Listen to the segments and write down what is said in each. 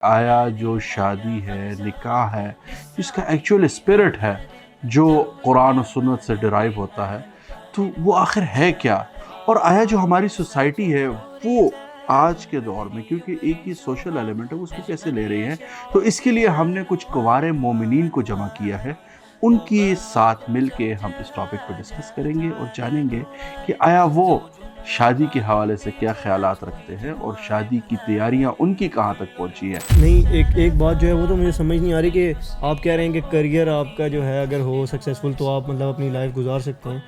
آیا جو شادی ہے، نکاح ہے، اس کا ایکچول اسپرٹ ہے جو قرآن و سنت سے ڈرائیو ہوتا ہے، تو وہ آخر ہے کیا؟ اور آیا جو ہماری سوسائٹی ہے وہ آج کے دور میں، کیونکہ ایک ہی سوشل ایلیمنٹ ہے، اس کو کیسے لے رہی ہے؟ تو اس کے لیے ہم نے کچھ کوار مومنین کو جمع کیا ہے، ان کے ساتھ مل کے ہم اس ٹاپک پہ ڈسکس کریں گے اور جانیں گے کہ آیا وہ شادی کے حوالے سے کیا خیالات رکھتے ہیں اور شادی کی تیاریاں ان کی کہاں تک پہنچی ہیں۔ نہیں، ایک بات جو ہے وہ تو مجھے سمجھ نہیں آ رہی کہ آپ کہہ رہے ہیں کہ کریئر آپ کا جو ہے اگر ہو سکسیزفل تو آپ مطلب اپنی لائف گزار سکتے ہیں،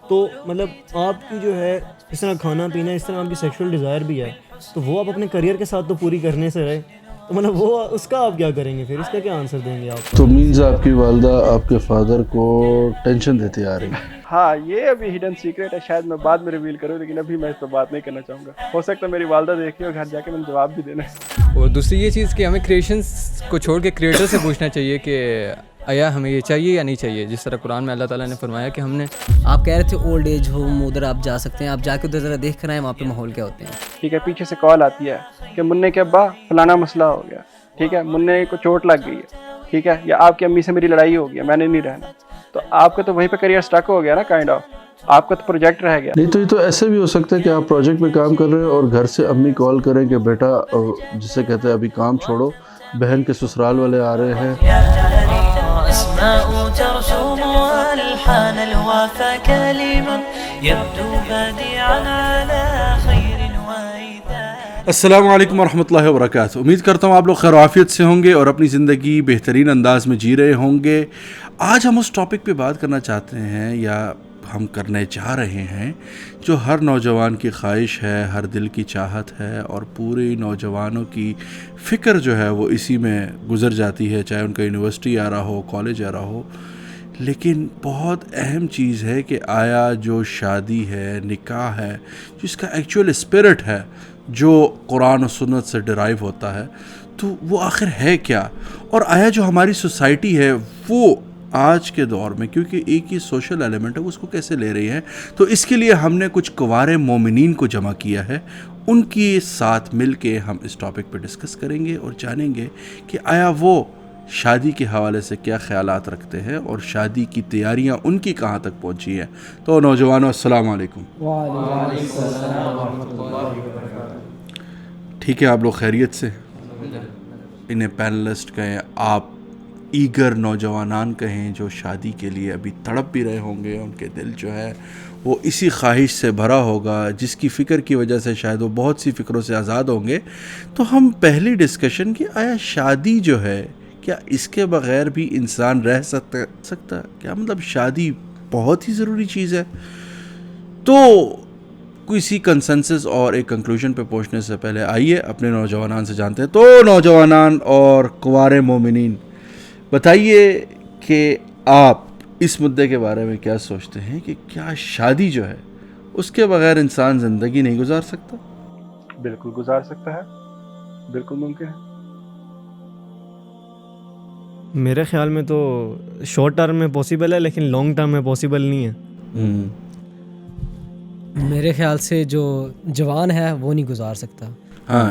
تو مطلب آپ کی جو ہے اس طرح کھانا پینا، اس طرح آپ کی سیکشول ڈیزائر بھی ہے، تو وہ آپ اپنے کریئر کے ساتھ تو پوری کرنے سے رہے، تو مطلب وہ اس کا آپ کیا کریں گے پھر؟ اس کا کیا آنسر دیں گے آپ؟ تو مینز آپ کی والدہ آپ کے فادر کو ٹینشن دیتی آ رہی ہے۔ ہاں، یہ ابھی ہڈن سیکریٹ ہے، شاید میں بعد میں ریویل کروں، لیکن ابھی میں اس پہ بات نہیں کرنا چاہوں گا۔ ہو سکتا ہے میری والدہ دیکھی اور گھر جا کے میں نے جواب بھی دینا ہے۔ اور دوسری یہ چیز کہ ہمیں کریشنز کو چھوڑ کے کریٹر سے پوچھنا چاہیے کہ آیا ہمیں یہ چاہیے یا نہیں چاہیے، جس طرح قرآن میں اللہ تعالیٰ نے فرمایا کہ ہم نے آپ کہہ رہے تھے اولڈ ایج ہوم ادھر آپ جا سکتے ہیں، آپ جا کے ادھر ذرا دیکھ کر آئیں وہاں پہ ماحول کیا ہوتے ہیں۔ ٹھیک ہے، پیچھے سے کال آتی ہے کہ منع کے ابا فلانا مسئلہ ہو گیا، ٹھیک ہے، منع کو چوٹ لگ گئی ہے، ٹھیک ہے، یا آپ کی امی سے میری لڑائی ہو گئی ہے، میں نے نہیں رہنا، تو آپ کا تو وہیں پہ کریئر سٹک ہو گیا نا، کائنڈ آف آپ کا تو پروجیکٹ رہ گیا۔ نہیں تو یہ تو ایسے بھی ہو سکتا ہے کہ آپ پروجیکٹ پہ کام کر رہے ہیں اور گھر سے امی کال کریں کہ بیٹا، جسے کہتے ہیں ابھی کام چھوڑو، بہن کے سسرال والے آ رہے ہیں۔ أسماء ترسم ألحان الوفا كلم يبدو بديعا على خير وإيثار۔ السلام علیکم ورحمۃ اللہ وبرکاتہ۔ امید کرتا ہوں آپ لوگ خیر و عافیت سے ہوں گے اور اپنی زندگی بہترین انداز میں جی رہے ہوں گے۔ آج ہم اس ٹاپک پہ بات کرنا چاہتے ہیں، یا ہم کرنے چاہ رہے ہیں، جو ہر نوجوان کی خواہش ہے، ہر دل کی چاہت ہے، اور پورے نوجوانوں کی فکر جو ہے وہ اسی میں گزر جاتی ہے، چاہے ان کا یونیورسٹی آ رہا ہو، کالج آ رہا ہو۔ لیکن بہت اہم چیز ہے کہ آیا جو شادی ہے، نکاح ہے، جس کا ایکچول اسپرٹ ہے جو قرآن و سنت سے ڈرائیو ہوتا ہے، تو وہ آخر ہے کیا؟ اور آیا جو ہماری سوسائٹی ہے وہ آج کے دور میں، کیونکہ ایک ہی سوشل ایلیمنٹ ہے، اس کو کیسے لے رہی ہے؟ تو اس کے لیے ہم نے کچھ کوار مومنین کو جمع کیا ہے، ان کے ساتھ مل کے ہم اس ٹاپک پہ ڈسکس کریں گے اور جانیں گے کہ آیا وہ شادی کے حوالے سے کیا خیالات رکھتے ہیں اور شادی کی تیاریاں ان کی کہاں تک پہنچی ہیں۔ تو نوجوانوں، السلام علیکم۔ ٹھیک ہے، آپ لوگ خیریت سے؟ انہیں پینلسٹ کہیں، آپ ایگر نوجوانان کہیں، جو شادی کے لیے ابھی تڑپ بھی رہے ہوں گے، ان کے دل جو ہے وہ اسی خواہش سے بھرا ہوگا، جس کی فکر کی وجہ سے شاید وہ بہت سی فکروں سے آزاد ہوں گے۔ تو ہم پہلی ڈسکشن کی، آیا شادی جو ہے، کیا اس کے بغیر بھی انسان رہ سکتا؟ کیا مطلب شادی بہت ہی ضروری چیز ہے؟ تو کسی کنسنسس اور ایک کنکلوژن پہ پہنچنے سے پہلے آئیے اپنے نوجوانان سے جانتے ہیں۔ تو نوجوانان اور کوار مومنین، بتائیے کہ آپ اس مدعے کے بارے میں کیا سوچتے ہیں کہ کیا شادی جو ہے اس کے بغیر انسان زندگی نہیں گزار سکتا؟ بالکل گزار سکتا ہے، بالکل ممکن ہے۔ میرے خیال میں تو شارٹ ٹرم میں پاسبل ہے، لیکن لانگ ٹرم میں پاسبل نہیں ہے۔ میرے خیال سے جو جوان ہے وہ نہیں گزار سکتا، ہاں،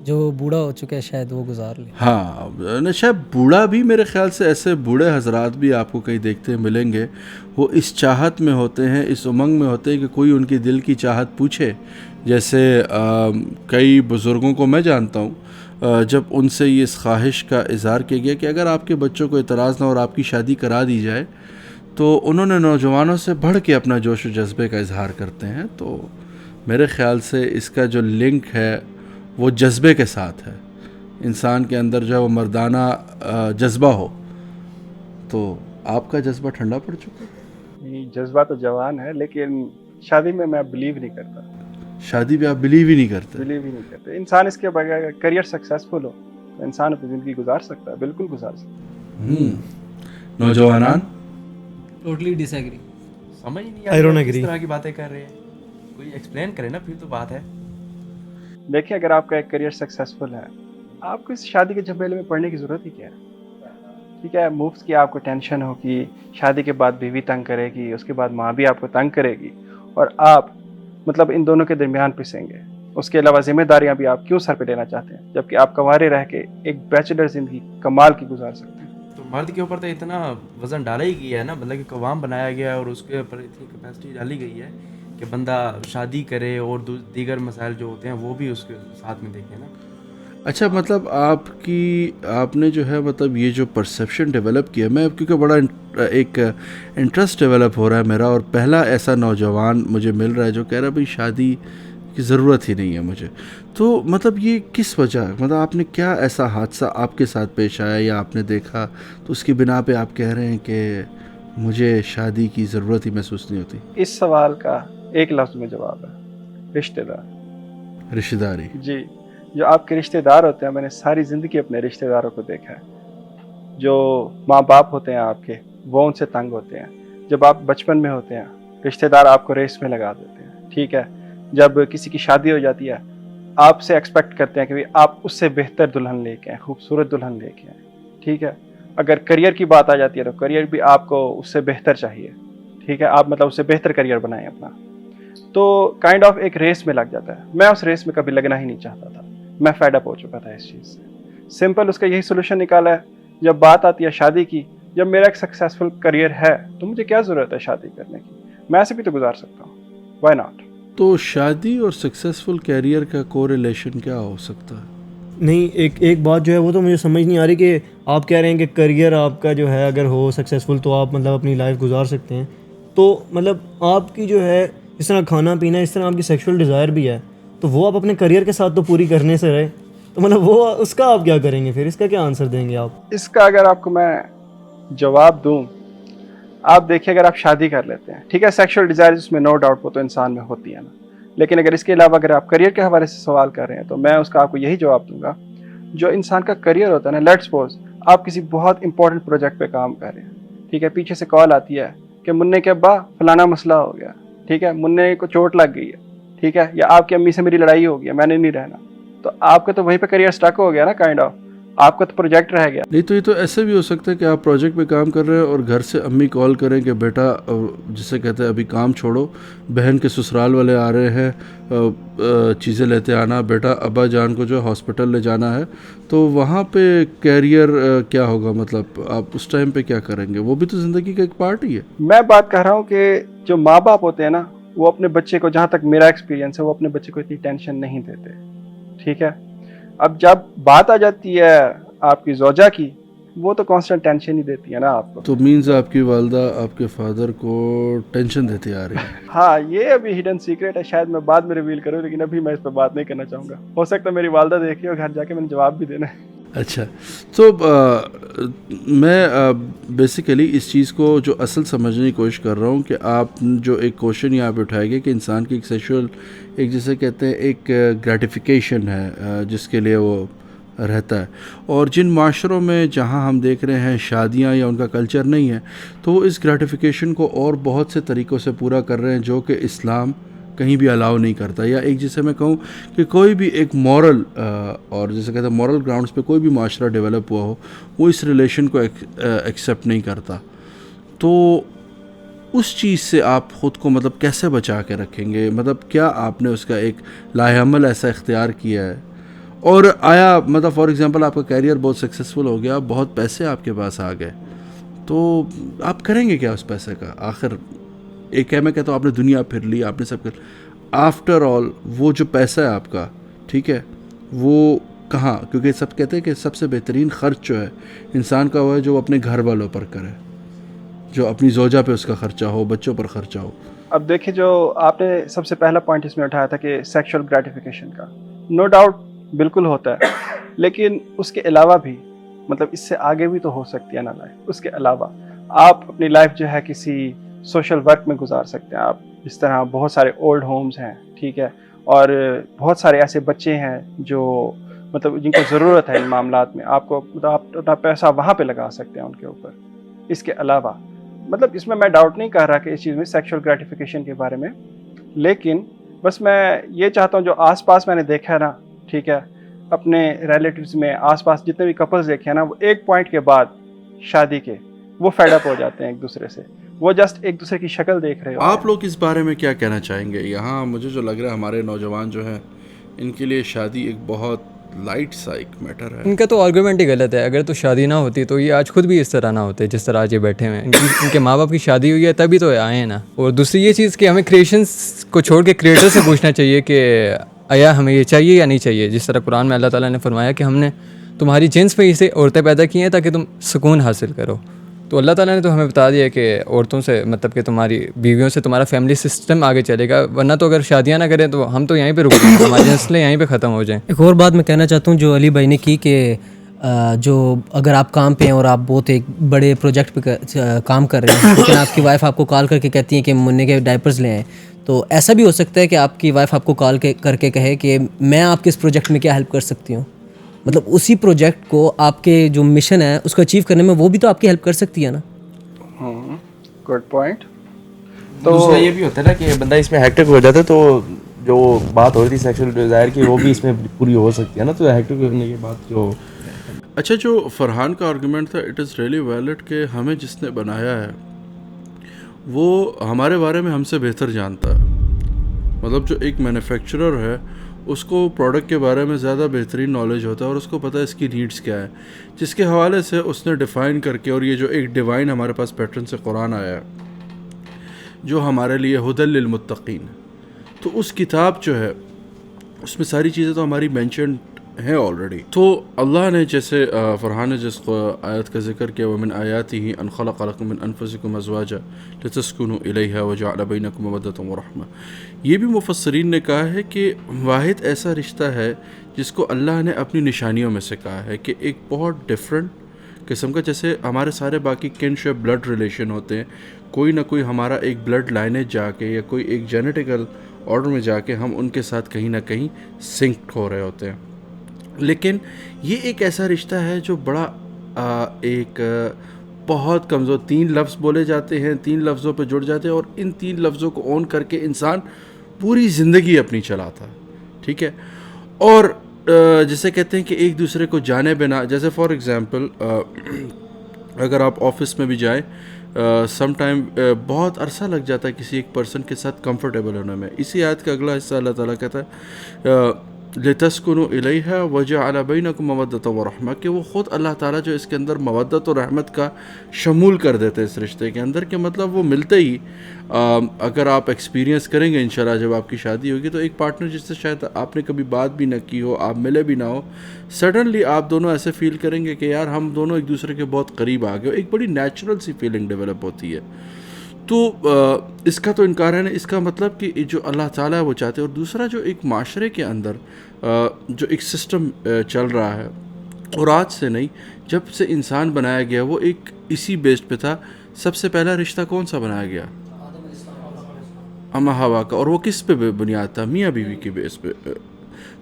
جو بوڑھا ہو چکا ہے شاید وہ گزار لے۔ ہاں، شاید بوڑھا بھی، میرے خیال سے ایسے بوڑھے حضرات بھی آپ کو کہیں دیکھتے ملیں گے، وہ اس چاہت میں ہوتے ہیں، اس امنگ میں ہوتے ہیں کہ کوئی ان کی دل کی چاہت پوچھے۔ جیسے کئی بزرگوں کو میں جانتا ہوں، جب ان سے یہ اس خواہش کا اظہار کیا گیا کہ اگر آپ کے بچوں کو اعتراض نہ اور آپ کی شادی کرا دی جائے، تو انہوں نے نوجوانوں سے بڑھ کے اپنا جوش و جذبے کا اظہار کرتے ہیں۔ تو میرے خیال سے اس کا جو لنک ہے وہ جذبے کے ساتھ ہے، انسان کے اندر جو ہے وہ مردانہ جذبہ ہو۔ تو آپ کا جذبہ ٹھنڈا پڑ چکا ہے؟ یہ جذبہ تو جوان ہے، لیکن شادی میں میں بلیو نہیں کرتا، شادی پہ آپ بلیو ہی نہیں کرتے؟ بلیو ہی نہیں کرتے۔ انسان اس کے بغیر کریئر سکسیزفل ہو تو انسان اپنی زندگی گزار سکتا ہے، بالکل گزار سکتا ہے۔ نوجوانان ٹوٹلی ڈس ایگری، سمجھ نہیں I don't آتا agree۔ کس طرح کی باتیں کر رہے ہیں، کوئی ایکسپلین کرے نا، پھر تو بات ہے۔ دیکھیں، اگر آپ کا ایک کریئر سکسیزفل ہے، آپ کو اس شادی کے جھمیلے میں پڑنے کی ضرورت ہی کیا ہے؟ ٹھیک ہے، مفت کی آپ کو ٹینشن ہوگی، شادی کے بعد بیوی تنگ کرے گی، اس کے بعد ماں بھی آپ کو تنگ کرے گی، اور آپ مطلب ان دونوں کے درمیان پسیں گے۔ اس کے علاوہ ذمہ داریاں بھی آپ کیوں سر پہ لینا چاہتے ہیں جبکہ آپ کنوارے رہ کے ایک بیچلر زندگی کمال کی گزار سکتے ہیں؟ تو مرد کے اوپر تو اتنا وزن ڈالا ہی گیا ہے نا، مطلب کہ قوام بنایا گیا ہے اور اس کے اوپر اتنی کیپیسٹی ڈالی گئی ہے کہ بندہ شادی کرے اور دیگر مسائل جو ہوتے ہیں وہ بھی اس کے ساتھ میں دیکھیں نا۔ اچھا، مطلب آپ نے جو ہے مطلب یہ جو پرسیپشن ڈیولپ کیا، میں کیونکہ بڑا ایک انٹرسٹ ڈیولپ ہو رہا ہے میرا، اور پہلا ایسا نوجوان مجھے مل رہا ہے جو کہہ رہا ہے بھائی شادی کی ضرورت ہی نہیں ہے مجھے، تو مطلب یہ کس وجہ، مطلب آپ نے کیا ایسا حادثہ آپ کے ساتھ پیش آیا یا آپ نے دیکھا تو اس کی بنا پہ آپ کہہ رہے ہیں کہ مجھے شادی کی ضرورت ہی محسوس نہیں ہوتی؟ اس سوال کا ایک لفظ میں جواب ہے، رشتہ دار۔ رشتہ داری؟ جی، جو آپ کے رشتہ دار ہوتے ہیں، میں نے ساری زندگی اپنے رشتہ داروں کو دیکھا ہے، جو ماں باپ ہوتے ہیں آپ کے وہ ان سے تنگ ہوتے ہیں۔ جب آپ بچپن میں ہوتے ہیں رشتہ دار آپ کو ریس میں لگا دیتے ہیں، ٹھیک ہے، جب کسی کی شادی ہو جاتی ہے آپ سے ایکسپیکٹ کرتے ہیں کہ آپ اس سے بہتر دلہن لے کے آئیں، خوبصورت دلہن لے کے آئیں، ٹھیک ہے۔ اگر کریئر کی بات آ جاتی ہے تو کریئر بھی آپ کو اس سے بہتر چاہیے، ٹھیک ہے، آپ مطلب اس سے بہتر کریئر بنائیں اپنا، تو کائنڈ آف ایک ریس میں لگ جاتا ہے۔ میں اس ریس میں کبھی لگنا ہی نہیں چاہتا تھا، میں فیڈ اپ ہو چکا تھا اس چیز سے۔ سمپل اس کا یہی سولوشن نکالا ہے، جب بات آتی ہے شادی کی، جب میرا ایک سکسیزفل کریئر ہے تو مجھے کیا ضرورت ہے شادی کرنے کی، میں ایسے بھی تو گزار سکتا ہوں، وائی ناٹ۔ تو شادی اور سکسیزفل کیریئر کا کو ریلیشن کیا ہو سکتا ہے؟ نہیں، ایک بات جو ہے وہ تو مجھے سمجھ نہیں آ رہی کہ آپ کہہ رہے ہیں کہ کریئر آپ کا جو ہے اگر ہو سکسیزفل تو آپ مطلب اپنی لائف گزار سکتے ہیں، تو مطلب آپ کی جو ہے اس طرح کھانا پینا، اس طرح آپ کی سیکشول ڈیزائر بھی ہے، تو وہ آپ اپنے کریئر کے ساتھ تو پوری کرنے سے رہے، تو مطلب وہ اس کا آپ کیا کریں گے پھر، اس کا کیا آنسر دیں گے آپ؟ اس کا اگر آپ کو میں جواب دوں، آپ دیکھیں اگر آپ شادی کر لیتے ہیں، ٹھیک ہے، سیکشول ڈیزائر اس میں نو ڈاؤٹ وہ تو انسان میں ہوتی ہے نا، لیکن اگر اس کے علاوہ اگر آپ کریئر کے حوالے سے سوال کر رہے ہیں تو میں اس کا آپ کو یہی جواب دوں گا، جو انسان کا کریئر ہوتا ہے نا، لیٹس سپوز آپ کسی بہت امپورٹنٹ پروجیکٹ پہ کام کر رہے ہیں، ٹھیک ہے، پیچھے سے کال آتی ہے کہ منع کے ابا فلانا مسئلہ ہو گیا، ٹھیک ہے، منع کو چوٹ لگ گئی ہے، ٹھیک ہے، یا آپ کی امی سے میری لڑائی ہو گئی ہے، میں نے نہیں رہنا، تو آپ کا تو وہیں پہ کریئر سٹک ہو گیا نا، کائنڈ آف آپ کا تو پروجیکٹ رہ گیا۔ نہیں تو یہ تو ایسے بھی ہو سکتا ہے کہ آپ پروجیکٹ پہ کام کر رہے ہیں اور گھر سے امی کال کریں کہ بیٹا، جسے کہتے ہیں ابھی کام چھوڑو، بہن کے سسرال والے آ رہے ہیں، چیزیں لیتے آنا، بیٹا ابا جان کو جو ہاسپٹل لے جانا ہے، تو وہاں پہ کیریئر کیا ہوگا، مطلب آپ اس ٹائم پہ کیا کریں گے؟ وہ بھی تو زندگی کا ایک پارٹ ہی ہے۔ میں بات کر رہا ہوں کہ جو ماں باپ ہوتے ہیں نا، وہ اپنے بچے کو، جہاں تک میرا ایکسپیرینس ہے، وہ اپنے بچے کو اتنی ٹینشن نہیں دیتے، ٹھیک ہے۔ اب جب بات آ جاتی ہے آپ کی زوجہ کی، وہ تو کانسٹنٹ ٹینشن ہی دیتی ہے نا آپ کو۔ تو مینز آپ کی والدہ آپ کے فادر کو ٹینشن دیتی آ رہی ہے؟ ہاں، یہ ابھی ہڈن سیکریٹ ہے، شاید میں بعد میں ریویل کروں، لیکن ابھی میں اس پہ بات نہیں کرنا چاہوں گا، ہو سکتا ہے میری والدہ دیکھی اور گھر جا کے میں نے جواب بھی دینا ہے۔ اچھا، تو میں بیسیکلی اس چیز کو جو اصل سمجھنے کی کوشش کر رہا ہوں کہ آپ جو ایک کوشچن یہاں پہ اٹھائے گئے کہ انسان کی ایک سیکشول، ایک جسے کہتے ہیں ایک گریٹیفیکیشن ہے جس کے لیے وہ رہتا ہے، اور جن معاشروں میں جہاں ہم دیکھ رہے ہیں شادیاں یا ان کا کلچر نہیں ہے، تو وہ اس گریٹیفیکیشن کو اور بہت سے طریقوں سے پورا کر رہے ہیں جو کہ اسلام کہیں بھی الاؤ نہیں کرتا، یا ایک جسے میں کہوں کہ کوئی بھی ایک مورل اور جسے کہتے ہیں مورل گراؤنڈز پہ کوئی بھی معاشرہ ڈیولپ ہوا ہو، وہ اس ریلیشن کو ایکسیپٹ نہیں کرتا۔ تو اس چیز سے آپ خود کو مطلب کیسے بچا کے رکھیں گے؟ مطلب کیا آپ نے اس کا ایک لاہ عمل ایسا اختیار کیا ہے؟ اور آیا مطلب فار ایگزامپل آپ کا کیریئر بہت سکسیزفل ہو گیا، بہت پیسے آپ کے پاس آ گئے، تو آپ کریں گے کیا اس پیسے کا؟ آخر ایک ہے، میں کہتا ہوں آپ نے دنیا پھر لی، آپ نے سب کر، آفٹر آل وہ جو پیسہ ہے آپ کا، ٹھیک ہے، وہ کہاں؟ کیونکہ سب کہتے ہیں کہ سب سے بہترین خرچ جو ہے انسان کا وہ ہے جو وہ اپنے گھر والوں پر کرے، جو اپنی زوجہ پہ اس کا خرچہ ہو، بچوں پر خرچہ ہو۔ اب دیکھیں، جو آپ نے سب سے پہلا پوائنٹ اس میں اٹھایا تھا کہ سیکشول گریٹیفیکیشن کا، نو ڈاؤٹ بالکل ہوتا ہے، لیکن اس کے علاوہ بھی مطلب اس سے آگے بھی تو ہو سکتی ہے نا لائف۔ اس کے علاوہ آپ اپنی لائف جو ہے کسی سوشل ورک میں گزار سکتے ہیں، آپ جس طرح بہت سارے اولڈ ہومز ہیں، ٹھیک ہے، اور بہت سارے ایسے بچے ہیں جو مطلب جن کو ضرورت ہے ان معاملات میں، آپ کو مطلب آپ اپنا پیسہ وہاں پہ لگا سکتے ہیں ان کے اوپر۔ اس کے علاوہ مطلب اس میں ڈاؤٹ نہیں کر رہا کہ اس چیز میں سیکشول گریٹیفیکیشن کے بارے میں، لیکن بس میں یہ چاہتا ہوں جو آس پاس میں نے دیکھا ہے نا، ٹھیک ہے، اپنے ریلیٹیوز میں آس پاس جتنے بھی کپلز دیکھے ہیں نا، وہ ایک پوائنٹ کے بعد شادی کے وہ فیڈ اپ ہو جاتے ہیں ایک دوسرے سے، وہ جسٹ ایک دوسرے کی شکل دیکھ رہے ہو۔ آپ لوگ اس بارے میں کیا کہنا چاہیں گے؟ یہاں مجھے جو لگ رہا ہے ہمارے نوجوان جو ہیں ان کے لیے شادی ایک بہت لائٹ سا ایک میٹر ہے. ان کا تو آرگومنٹ ہی غلط ہے. اگر تو شادی نہ ہوتی تو یہ آج خود بھی اس طرح نہ ہوتے جس طرح آج یہ بیٹھے ہوئے ہیں. ان کے ماں باپ کی شادی ہوئی ہے تبھی تو آئے ہیں نا. اور دوسری یہ چیز کہ ہمیں کریشنس کو چھوڑ کے کریٹر سے پوچھنا چاہیے کہ آیا ہمیں یہ چاہیے یا نہیں چاہیے. جس طرح قرآن میں اللہ تعالیٰ نے فرمایا کہ ہم نے تمہاری جنس میں اسے عورتیں پیدا کی ہیں تاکہ تم سکون حاصل کرو. تو اللہ تعالیٰ نے تو ہمیں بتا دیا کہ عورتوں سے مطلب کہ تمہاری بیویوں سے تمہارا فیملی سسٹم آگے چلے گا. ورنہ تو اگر شادیاں نہ کریں تو ہم تو یہیں پہ رک جائیں, ہماری نسلیں یہیں پہ ختم ہو جائیں. ایک اور بات میں کہنا چاہتا ہوں جو علی بھائی نے کی کہ جو اگر آپ کام پہ ہیں اور آپ بہت ایک بڑے پروجیکٹ پہ کام کر رہے ہیں لیکن آپ کی وائف آپ کو کال کر کے کہتی ہیں کہ منع کے ڈائپرز لے آئیں, تو ایسا بھی ہو سکتا ہے کہ آپ کی وائف آپ کو کال کر کے کہے کہ میں آپ کے اس پروجیکٹ میں کیا ہیلپ کر سکتی ہوں. مطلب اسی پروجیکٹ کو آپ کے جو مشن ہے اس کو اچیو کرنے میں وہ بھی تو آپ کی ہیلپ کر سکتی ہے نا. Good point. دوسرا یہ بھی ہوتا ہے نا کہ بندہ اس میں ہیکٹک ہو جاتا ہے تو جو بات ہو رہی تھی سیکشل ڈیزائر کی وہ بھی اس میں پوری ہو سکتی ہے نا. تو ہیکٹک ہونے کے بعد جو اچھا جو فرحان کا آرگومنٹ تھا اٹ از ریئلی ویلڈ کہ ہمیں جس نے بنایا ہے وہ ہمارے بارے میں ہم سے بہتر جانتا ہے. مطلب جو ایک مینوفیکچرر ہے اس کو پروڈکٹ کے بارے میں زیادہ بہترین نالج ہوتا ہے اور اس کو پتہ ہے اس کی نیڈس کیا ہے, جس کے حوالے سے اس نے ڈیفائن کر کے. اور یہ جو ایک ڈیوائن ہمارے پاس پیٹرن سے قرآن آیا ہے جو ہمارے لیے ہدی للمتقین, تو اس کتاب جو ہے اس میں ساری چیزیں تو ہماری مینشنڈ ہیں آلریڈی. تو اللہ نے جیسے فرحان نے جس آیت کا ذکر کیا ومن آیاتہ ان خلق لکم من انفسکم ازواجا لتسکنوا الیہا وجعل بینکم مودۃ ورحمہ. یہ بھی مفسرین نے کہا ہے کہ واحد ایسا رشتہ ہے جس کو اللہ نے اپنی نشانیوں میں سے کہا ہے کہ ایک بہت ڈفرینٹ قسم کا, جیسے ہمارے سارے باقی کنشپ بلڈ ریلیشن ہوتے ہیں, کوئی نہ کوئی ہمارا ایک بلڈ لائنیج جا کے یا کوئی ایک جینیٹیکل آرڈر میں جا کے ہم ان کے ساتھ کہیں نہ کہیں سنکڈ ہو رہے ہوتے ہیں. لیکن یہ ایک ایسا رشتہ ہے جو بڑا ایک بہت کمزور, 3 لفظ بولے جاتے ہیں, 3 لفظوں پہ جڑ جاتے ہیں اور ان 3 لفظوں کو اون کر کے انسان پوری زندگی اپنی چلاتا ہے. ٹھیک ہے, اور جسے کہتے ہیں کہ ایک دوسرے کو جانے بنا, جیسے فار ایگزامپل اگر آپ آفس میں بھی جائیں سم ٹائم بہت عرصہ لگ جاتا ہے کسی ایک پرسن کے ساتھ کمفرٹیبل ہونے میں. اسی آیت کا اگلا حصہ اللہ تعالیٰ کہتا ہے لتسکنوا الیہا وجعل بینکم مودۃ ورحمہ, کہ وہ خود اللہ تعالیٰ جو اس کے اندر مودت و رحمت کا شمول کر دیتے اس رشتے کے اندر. کہ مطلب وہ ملتے ہی اگر آپ ایکسپیرینس کریں گے انشاءاللہ جب آپ کی شادی ہوگی تو ایک پارٹنر جس سے شاید آپ نے کبھی بات بھی نہ کی ہو, آپ ملے بھی نہ ہو, سڈنلی آپ دونوں ایسے فیل کریں گے کہ یار ہم دونوں ایک دوسرے کے بہت قریب آ گئے. ایک بڑی نیچرل سی فیلنگ ڈیولپ ہوتی ہے. تو اس کا تو انکار ہے نہیں, اس کا مطلب کہ جو اللہ تعالیٰ ہے وہ چاہتے ہیں. اور دوسرا جو ایک معاشرے کے اندر جو ایک سسٹم چل رہا ہے, اور آج سے نہیں, جب سے انسان بنایا گیا وہ ایک اسی بیس پہ تھا. سب سے پہلا رشتہ کون سا بنایا گیا؟ اما ہوا کا. اور وہ کس پہ بنیاد تھا؟ میاں بیوی کے بیس پہ.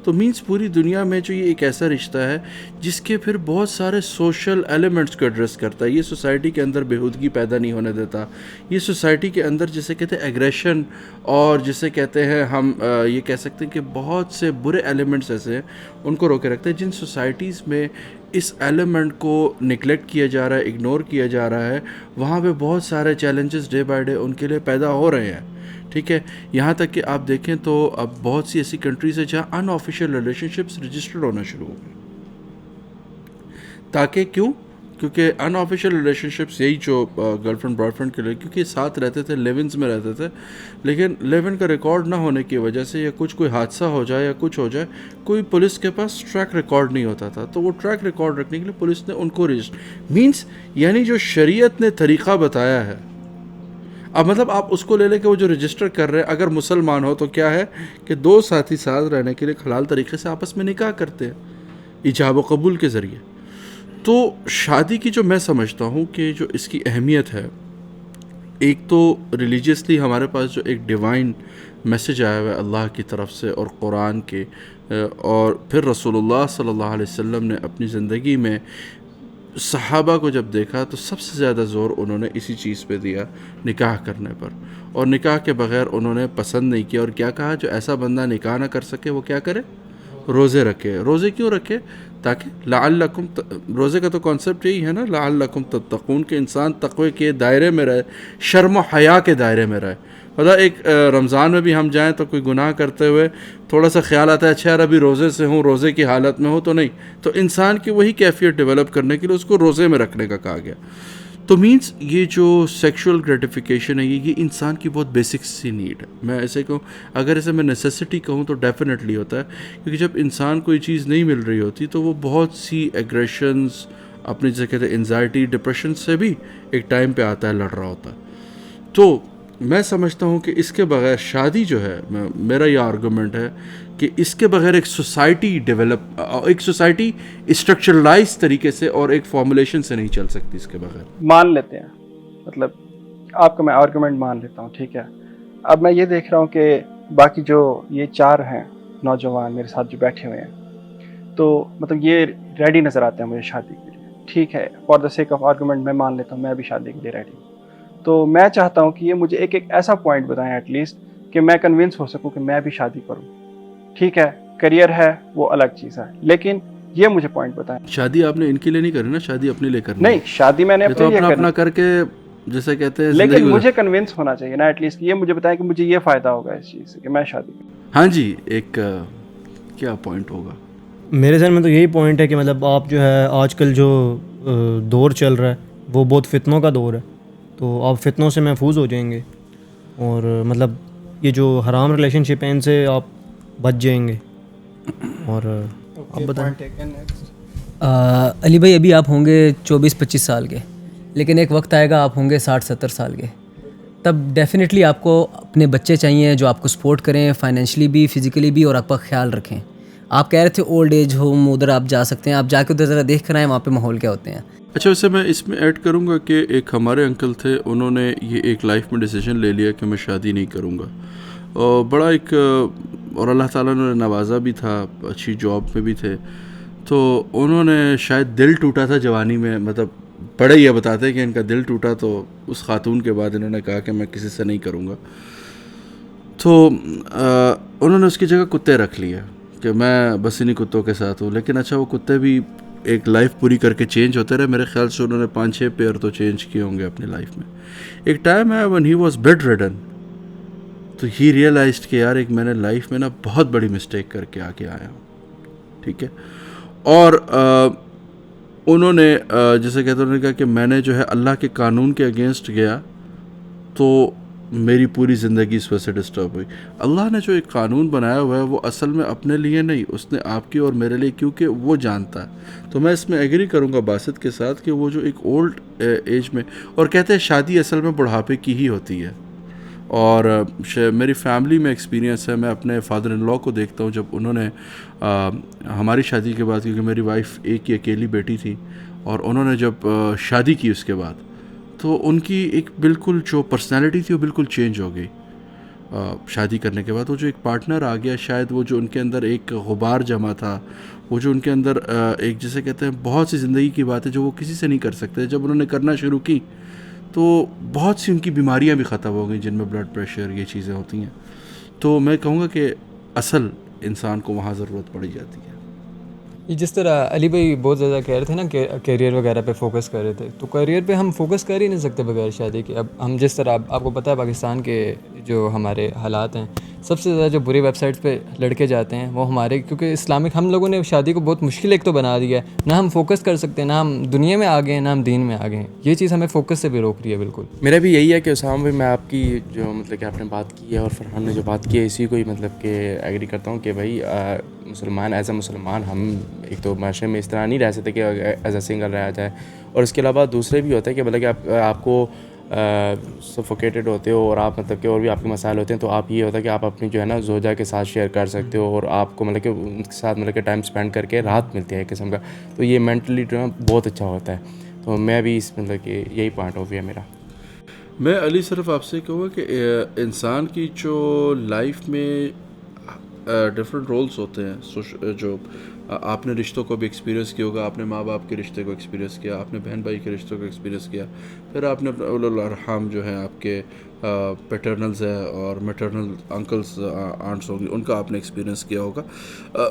تو مینس پوری دنیا میں جو یہ ایک ایسا رشتہ ہے جس کے پھر بہت سارے سوشل ایلیمنٹس کو ایڈریس کرتا ہے. یہ سوسائٹی کے اندر بےہودگی پیدا نہیں ہونے دیتا. یہ سوسائٹی کے اندر جسے کہتے ہیں ایگریشن, اور جسے کہتے ہیں ہم یہ کہہ سکتے ہیں کہ بہت سے برے ایلیمنٹس ایسے ہیں ان کو روکے رکھتے ہیں. جن سوسائٹیز میں اس ایلیمنٹ کو نگلیکٹ کیا جا رہا ہے, اگنور کیا جا رہا ہے, وہاں پہ بہت سارے چیلنجز ڈے بائی ڈے ان کے لیے پیدا ہو رہے ہیں. ٹھیک ہے, یہاں تک کہ آپ دیکھیں تو اب بہت سی ایسی کنٹریز ہیں جہاں ان آفیشیل ریلیشن شپس رجسٹرڈ ہونا شروع ہو گئے. تاکہ کیونکہ ان آفیشیل ریلیشن شپس یہی جو گرل فرینڈ بوائے فرینڈ کے لیے, کیونکہ ساتھ رہتے تھے, لیونز میں رہتے تھے, لیکن لیون کا ریکارڈ نہ ہونے کی وجہ سے یا کوئی حادثہ ہو جائے یا کچھ ہو جائے, کوئی پولیس کے پاس ٹریک ریکارڈ نہیں ہوتا تھا. تو وہ ٹریک ریکارڈ رکھنے کے لیے پولیس نے ان کو مینس یعنی جو شریعت نے طریقہ بتایا ہے. اب مطلب آپ اس کو لے لیں کہ وہ جو رجسٹر کر رہے ہیں اگر مسلمان ہو تو کیا ہے کہ 2 ساتھی ساتھ رہنے کے لیے حلال طریقے سے آپس میں نکاح کرتے ہیں ایجاب و قبول کے ذریعے. تو شادی کی جو میں سمجھتا ہوں کہ جو اس کی اہمیت ہے, ایک تو ریلیجیسلی ہمارے پاس جو ایک ڈیوائن میسج آیا ہوا ہے اللہ کی طرف سے اور قرآن کے, اور پھر رسول اللہ صلی اللہ علیہ وسلم نے اپنی زندگی میں صحابہ کو جب دیکھا تو سب سے زیادہ زور انہوں نے اسی چیز پہ دیا, نکاح کرنے پر. اور نکاح کے بغیر انہوں نے پسند نہیں کیا. اور کیا کہا, جو ایسا بندہ نکاح نہ کر سکے وہ کیا کرے, روزے رکھے. روزے کیوں رکھے؟ تاکہ لعلکم, روزے کا تو کانسیپٹ یہی ہے نا, لعلکم تتقون, کہ انسان تقوی کے دائرے میں رہے, شرم و حیا کے دائرے میں رہے. مطلب ایک رمضان میں بھی ہم جائیں تو کوئی گناہ کرتے ہوئے تھوڑا سا خیال آتا ہے اچھا یار ابھی روزے سے ہوں, روزے کی حالت میں ہوں تو نہیں, تو انسان کی وہی کیفیت ڈیولپ کرنے کے لیے اس کو روزے میں رکھنے کا کہا گیا. تو مینس یہ جو سیکشول گریٹیفیکیشن ہے یہ انسان کی بہت بیسک سی نیڈ ہے. میں ایسے کہوں, اگر اسے میں نیسیسٹی کہوں تو ڈیفینیٹلی ہوتا ہے, کیونکہ جب انسان کوئی چیز نہیں مل رہی ہوتی تو وہ بہت سی ایگریشنز اپنی جیسے کہتے ہیں انزائٹی ڈپریشن سے بھی ایک ٹائم پہ آتا ہے, لڑ رہا ہوتا ہے. تو میں سمجھتا ہوں کہ اس کے بغیر شادی جو ہے, میرا یہ آرگومنٹ ہے کہ اس کے بغیر ایک سوسائٹی ڈیولپ, ایک سوسائٹی اسٹرکچرلائز طریقے سے اور ایک فارمولیشن سے نہیں چل سکتی اس کے بغیر. مان لیتے ہیں, مطلب آپ کا میں آرگومنٹ مان لیتا ہوں, ٹھیک ہے. اب میں یہ دیکھ رہا ہوں کہ باقی جو یہ 4 ہیں نوجوان میرے ساتھ جو بیٹھے ہوئے ہیں, تو مطلب یہ ریڈی نظر آتے ہیں مجھے شادی کے لیے, ٹھیک ہے. For the sake of argument میں مان لیتا ہوں میں بھی شادی کے لیے ریڈی ہوں. تو میں چاہتا ہوں کہ یہ مجھے ایک ایسا پوائنٹ بتائیں ایٹ لیسٹ کہ میں کنونس ہو سکوں کہ میں بھی شادی کروں. ٹھیک ہے, کریئر ہے وہ الگ چیز ہے, لیکن یہ مجھے پوائنٹ بتائیں. شادی آپ نے ان کے لیے نہیں کرنی نا, شادی اپنے لیے کرنی. نہیں, شادی میں نے تو اپنا کر کے جیسے کہتے ہیں, لیکن مجھے کنونس ہونا چاہیے نا ایٹ لیسٹ, یہ مجھے بتائیں کہ مجھے یہ فائدہ ہوگا اس چیز سے کہ میں شادی کروں. ہاں جی, ایک کیا پوائنٹ ہوگا؟ میرے ذہن میں تو یہی پوائنٹ ہے کہ مطلب آپ جو ہے آج کل جو دور چل رہا ہے وہ بہت فتنوں کا دور ہے, تو آپ فتنوں سے محفوظ ہو جائیں گے, اور مطلب یہ جو حرام ریلیشن شپ ہیں ان سے آپ بچ جائیں گے. اور آپ بتائیں. علی بھائی, ابھی آپ ہوں گے 24-25 سال کے, لیکن ایک وقت آئے گا آپ ہوں گے 60-70 سال کے. تب ڈیفینیٹلی آپ کو اپنے بچے چاہیے جو آپ کو سپورٹ کریں فائنینشلی بھی, فزیکلی بھی, اور آپ کا خیال رکھیں. آپ کہہ رہے تھے اولڈ ایج ہوم ادھر آپ جا سکتے ہیں, آپ جا کے ادھر ذرا دیکھ کر آئیں وہاں پہ ماحول کیا ہوتے ہیں. اچھا, ویسے میں اس میں ایڈ کروں گا کہ ایک ہمارے انکل تھے, انہوں نے یہ ایک لائف میں ڈیسیجن لے لیا کہ میں شادی نہیں کروں گا, اور بڑا ایک, اور اللہ تعالیٰ نے نوازا بھی تھا, اچھی جاب میں بھی تھے. تو انہوں نے شاید دل ٹوٹا تھا جوانی میں, مطلب بڑے یہ بتاتے کہ ان کا دل ٹوٹا, تو اس خاتون کے بعد انہوں نے کہا کہ میں کسی سے نہیں کروں گا. تو انہوں نے اس کی جگہ کتے رکھ لیے کہ میں بس انہیں کتوں کے ساتھ ہوں. لیکن اچھا, وہ کتے بھی ایک لائف پوری کر کے چینج ہوتے رہے. میرے خیال سے انہوں نے 5-6 پیئر تو چینج کیے ہوں گے اپنی لائف میں. ایک ٹائم ہے when he was bedridden, تو ہی ریئلائزڈ کہ یار ایک میں نے لائف میں نا بہت بڑی مسٹیک کر کے آگے آیا ہوں, ٹھیک ہے. اور انہوں نے جیسے کہتے ہیں, انہوں نے کہا کہ میں نے جو ہے اللہ کے قانون کے اگینسٹ گیا تو میری پوری زندگی اس وجہ سے ڈسٹرب ہوئی. اللہ نے جو ایک قانون بنایا ہوا ہے وہ اصل میں اپنے لیے نہیں, اس نے آپ کی اور میرے لیے, کیونکہ وہ جانتا ہے. تو میں اس میں ایگری کروں گا باسط کے ساتھ کہ وہ جو ایک اولڈ ایج میں, اور کہتے ہیں شادی اصل میں بڑھاپے کی ہی ہوتی ہے. اور میری فیملی میں ایکسپیرینس ہے, میں اپنے فادر ان لاء کو دیکھتا ہوں, جب انہوں نے ہماری شادی کے بعد, کیونکہ میری وائف ایک ہی اکیلی بیٹی تھی, اور انہوں نے جب شادی کی اس کے بعد, تو ان کی ایک بالکل جو پرسنالٹی تھی وہ بالکل چینج ہو گئی. شادی کرنے کے بعد وہ جو ایک پارٹنر آ گیا, شاید وہ جو ان کے اندر ایک غبار جمع تھا, وہ جو ان کے اندر ایک جیسے کہتے ہیں بہت سی زندگی کی باتیں جو وہ کسی سے نہیں کر سکتے, جب انہوں نے کرنا شروع کی تو بہت سی ان کی بیماریاں بھی ختم ہو گئیں, جن میں بلڈ پریشر, یہ چیزیں ہوتی ہیں. تو میں کہوں گا کہ اصل انسان کو وہاں ضرورت پڑی جاتی ہے. یہ جس طرح علی بھائی بہت زیادہ کہہ رہے تھے نا کہ کیریئر وغیرہ پہ فوکس کر رہے تھے, تو کیریئر پہ ہم فوکس کر ہی نہیں سکتے بغیر شادی کے. اب ہم جس طرح, آپ کو پتہ ہے پاکستان کے جو ہمارے حالات ہیں, سب سے زیادہ جو بری ویب سائٹس پہ لڑکے جاتے ہیں وہ ہمارے, کیونکہ اسلامک ہم لوگوں نے شادی کو بہت مشکل ایک تو بنا دیا ہے, نہ ہم فوکس کر سکتے ہیں, نہ ہم دنیا میں آگے ہیں, نہ ہم دین میں آگے ہیں. یہ چیز ہمیں فوکس سے بھی روک رہی ہے. بالکل میرا بھی یہی ہے کہ اسامہ بھائی, میں آپ کی جو مطلب کہ آپ نے بات کی ہے اور فرحان نے جو بات کی ہے, اسی کو ہی مطلب کہ ایگری کرتا ہوں کہ بھائی مسلمان, ایز اے مسلمان ہم ایک تو معاشرے میں اس طرح نہیں رہ سکتے کہ ایز اے سنگل رہا جائے, اور اس کے علاوہ دوسرے بھی ہوتا ہے کہ مطلب کہ آپ کو سفوکیٹڈ ہوتے ہو, اور آپ مطلب کہ اور بھی آپ کے مسائل ہوتے ہیں, تو آپ یہ ہوتا ہے کہ آپ اپنی جو ہے نا زوجہ کے ساتھ شیئر کر سکتے ہو, اور آپ کو مطلب کہ ان کے ساتھ مطلب کہ ٹائم اسپینڈ کر کے راحت ملتی ہے ایک قسم کا. تو یہ مینٹلی جو ہے بہت اچھا ہوتا ہے. تو میں بھی اس مطلب کہ یہی پوائنٹ آف ویو ہے میرا. میں علی صرف آپ سے کہوں گا کہ انسان کی جو لائف میں ڈفرینٹ رولس ہوتے ہیں, جو آپ نے رشتوں کو بھی ایکسپیرینس کیا ہوگا, آپ نے ماں باپ کے رشتے کو ایکسپیرینس کیا, آپ نے بہن بھائی کے رشتوں کو ایکسپیرینس کیا, پھر آپ نے اپنے اولو الارحام جو ہیں آپ کے پیٹرنلز ہیں اور میٹرنل انکلز آنٹس ہوں گی, ان کا آپ نے ایکسپیرینس کیا ہوگا.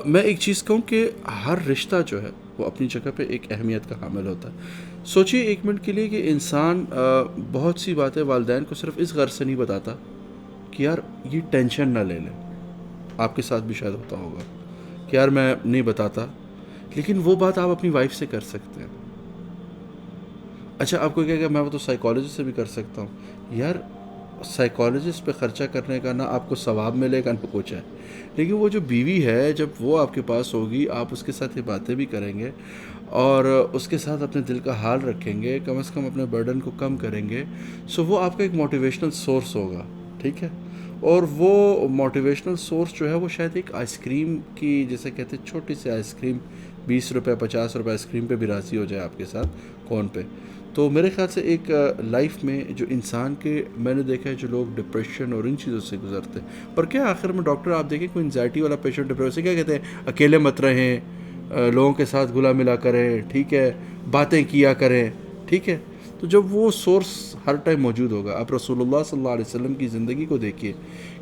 میں ایک چیز کہوں کہ ہر رشتہ جو ہے وہ اپنی جگہ پہ ایک اہمیت کا حامل ہوتا ہے. سوچیے ایک منٹ کے لیے کہ انسان بہت سی باتیں والدین کو صرف اس غرض سے نہیں بتاتا کہ یار یہ ٹینشن نہ لے لیں. آپ کے ساتھ بھی شاید ہوتا ہوگا کہ یار میں نہیں بتاتا, لیکن وہ بات آپ اپنی وائف سے کر سکتے ہیں. اچھا آپ کو کیا کہ میں وہ تو سائیکالوجسٹ سے بھی کر سکتا ہوں. یار سائیکالوجسٹ پہ خرچہ کرنے کا نہ آپ کو ثواب ملے گا نہ کچھ ہے, لیکن وہ جو بیوی ہے جب وہ آپ کے پاس ہوگی, آپ اس کے ساتھ یہ باتیں بھی کریں گے اور اس کے ساتھ اپنے دل کا حال رکھیں گے, کم از کم اپنے برڈن کو کم کریں گے, سو وہ آپ کا ایک موٹیویشنل سورس ہوگا. ٹھیک ہے, اور وہ موٹیویشنل سورس جو ہے وہ شاید ایک آئس کریم کی, جیسے کہتے ہیں چھوٹی سی آئس کریم 20 روپے 50 روپے آئس کریم پہ بھی راضی ہو جائے آپ کے ساتھ کون پہ. تو میرے خیال سے ایک لائف میں جو انسان کے, میں نے دیکھا ہے جو لوگ ڈپریشن اور ان چیزوں سے گزرتے ہیں, پر کیا آخر میں ڈاکٹر آپ دیکھیں کوئی انزائٹی والا پیشنٹ ڈپریشن کیا کہتے ہیں, اکیلے مت رہیں, لوگوں کے ساتھ گلا ملا کریں, ٹھیک ہے, باتیں کیا کریں. ٹھیک ہے, تو جب وہ سورس ہر ٹائم موجود ہوگا. آپ رسول اللہ صلی اللہ علیہ وسلم کی زندگی کو دیکھیے,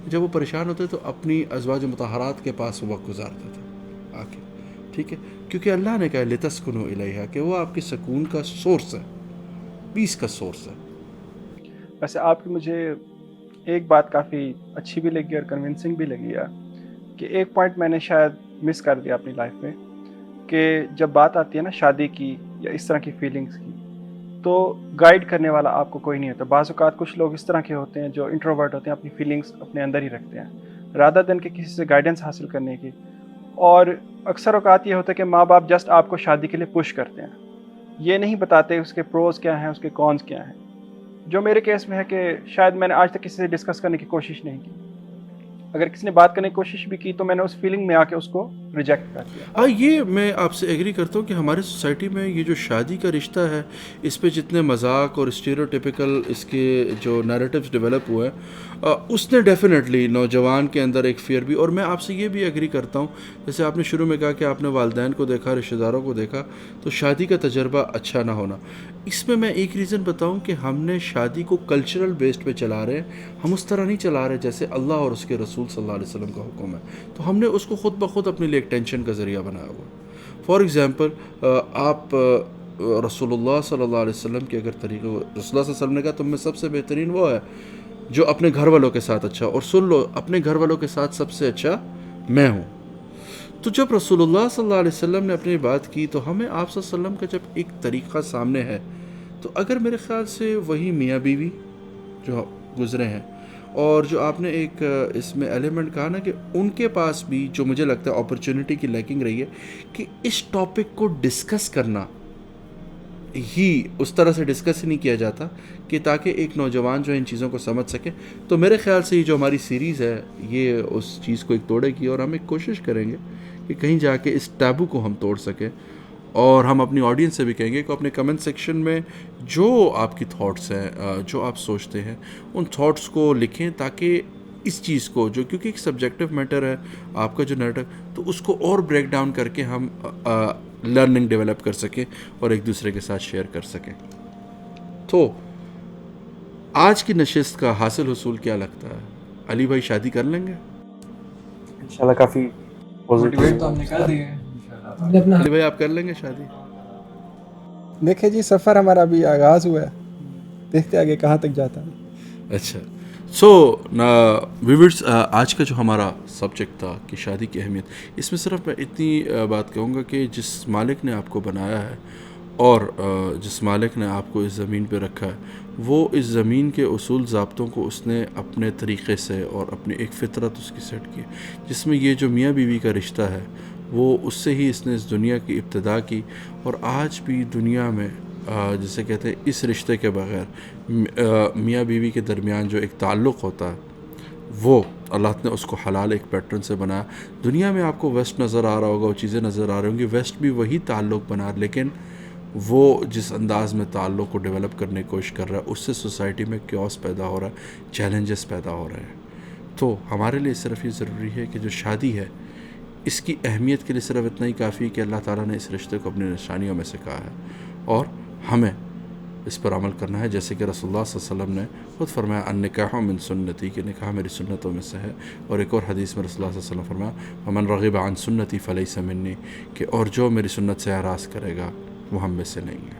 جب وہ پریشان ہوتے تو اپنی ازواج مطہرات کے پاس وقت گزارتے تھے آ کے. ٹھیک ہے, کیونکہ اللہ نے کہا لتسکنوا الیہا, کہ وہ آپ کے سکون کا سورس ہے, پیس کا سورس ہے. ویسے آپ کی مجھے ایک بات کافی اچھی بھی لگی اور کنونسنگ بھی لگی ہے کہ ایک پوائنٹ میں نے شاید مس کر دیا اپنی لائف میں, کہ جب بات آتی ہے نا شادی کی یا اس طرح کی فیلنگز کی, تو گائیڈ کرنے والا آپ کو کوئی نہیں ہوتا. بعض اوقات کچھ لوگ اس طرح کے ہوتے ہیں جو انٹروورٹ ہوتے ہیں, اپنی فیلنگز اپنے اندر ہی رکھتے ہیں رادر دین کہ کسی سے گائیڈنس حاصل کرنے کی. اور اکثر اوقات یہ ہوتا ہے کہ ماں باپ جسٹ آپ کو شادی کے لیے پش کرتے ہیں, یہ نہیں بتاتے اس کے پروز کیا ہیں, اس کے کونز کیا ہیں. جو میرے کیس میں ہے کہ شاید میں نے آج تک کسی سے ڈسکس کرنے کی کوشش نہیں کی. اگر کسی نے بات کرنے کی کوشش بھی کی تو میں نے اس فیلنگ میں آ کے اس کو ریجیکٹ کر دیا. ہاں, یہ میں آپ سے ایگری کرتا ہوں کہ ہماری سوسائٹی میں یہ جو شادی کا رشتہ ہے, اس پہ جتنے مذاق اور اسٹیریوٹیپیکل اس کے جو نیریٹیوز ڈیولپ ہوئے ہیں, اس نے ڈیفینیٹلی نوجوان کے اندر ایک فیئر بھی. اور میں آپ سے یہ بھی ایگری کرتا ہوں, جیسے آپ نے شروع میں کہا کہ آپ نے والدین کو دیکھا, رشتہ داروں کو دیکھا, تو شادی کا تجربہ اچھا نہ ہونا. اس میں ایک ریزن بتاؤں کہ ہم نے شادی کو کلچرل بیسڈ پہ چلا رہے ہیں, ہم اس طرح نہیں چلا رہے جیسے اللہ اور اس کے رسول صلی اللہ علیہ وسلم کا حکم ہے. تو ہم نے اس کو خود بخود اپنے لیے ایک ٹینشن کا ذریعہ بنایا ہوا. فار ایگزامپل, آپ رسول اللہ صلی اللہ علیہ وسلم کے اگر طریقے, رسول اللہ صلی اللہ علیہ وسلم نے کہا تم میں سب سے بہترین وہ ہے جو اپنے گھر والوں کے ساتھ اچھا, اور سن لو اپنے گھر والوں کے ساتھ سب سے اچھا میں ہوں. تو جب رسول اللہ صلی اللہ علیہ وسلم نے اپنی بات کی, تو ہمیں آپ صلی اللہ علیہ وسلم کا جب ایک طریقہ سامنے ہے, تو اگر میرے خیال سے وہی میاں بیوی جو گزرے ہیں, اور جو آپ نے ایک اس میں ایلیمنٹ کہا نا کہ ان کے پاس بھی جو مجھے لگتا ہے اپرچونٹی کی لیکنگ رہی ہے کہ اس ٹاپک کو ڈسکس کرنا ہی اس طرح سے ڈسکس ہی نہیں کیا جاتا کہ تاکہ ایک نوجوان جو ان چیزوں کو سمجھ سکے. تو میرے خیال سے یہ جو ہماری سیریز ہے یہ اس چیز کو ایک توڑے گی, اور ہم ایک کوشش کریں گے کہ کہیں جا کے اس ٹیبو کو ہم توڑ سکیں. اور ہم اپنی آڈینس سے بھی کہیں گے کہ اپنے کمنٹ سیکشن میں جو آپ کی تھاٹس ہیں, جو آپ سوچتے ہیں, ان تھاٹس کو لکھیں, تاکہ اس چیز کو جو کیونکہ ایک سبجیکٹیو میٹر ہے آپ کا جو نیریٹو, تو اس کو اور بریک ڈاؤن کر کے ہم لرننگ ڈیولپ کر سکیں اور ایک دوسرے کے ساتھ شیئر کر سکیں. تو آج کی نشست کا حاصل حصول کیا لگتا ہے؟ علی بھائی شادی کر لیں گے انشاءاللہ. کافی موٹیویٹ تو ہم نے کر دیے. علی بھائی آپ کر لیں گے شادی؟ دیکھیں جی, سفر ہمارا ابھی آغاز ہوا ہے, دیکھتے آگے کہاں تک جاتا ہے. اچھا, سو ویورز, آج کا جو ہمارا سبجیکٹ تھا کہ شادی کی اہمیت, اس میں صرف میں اتنی بات کہوں گا کہ جس مالک نے آپ کو بنایا ہے اور جس مالک نے آپ کو اس زمین پہ رکھا ہے, وہ اس زمین کے اصول ضابطوں کو اس نے اپنے طریقے سے اور اپنی ایک فطرت اس کی سیٹ کی, جس میں یہ جو میاں بیوی کا رشتہ ہے وہ اس سے ہی اس نے اس دنیا کی ابتدا کی. اور آج بھی دنیا میں جسے کہتے ہیں اس رشتے کے بغیر میاں بیوی کے درمیان جو ایک تعلق ہوتا ہے وہ اللہ نے اس کو حلال ایک پیٹرن سے بنایا. دنیا میں آپ کو ویسٹ نظر آ رہا ہوگا, وہ چیزیں نظر آ رہی ہوں گی, ویسٹ بھی وہی تعلق بنا, لیکن وہ جس انداز میں تعلق کو ڈیولپ کرنے کی کوشش کر رہا ہے, اس سے سوسائٹی میں کیوس پیدا ہو رہا ہے, چیلنجز پیدا ہو رہے ہیں. تو ہمارے لیے صرف یہ ضروری ہے کہ جو شادی ہے اس کی اہمیت کے لیے صرف اتنا ہی کافی ہے کہ اللہ تعالیٰ نے اس رشتے کو اپنی نشانیوں میں سے کہا ہے, اور ہمیں اس پر عمل کرنا ہے, جیسے کہ رسول اللہ صلی اللہ علیہ وسلم نے خود فرمایا النکاح من سنتی, کہ نکاح میری سنتوں میں سے ہے. اور ایک اور حدیث میں رسول اللہ صلی اللہ علیہ وسلم فرمایا ومن رغب عن سنتی فلیس منی, کہ اور جو میری سنت سے اعراض کرے گا وہ ہم میں سے نہیں ہے.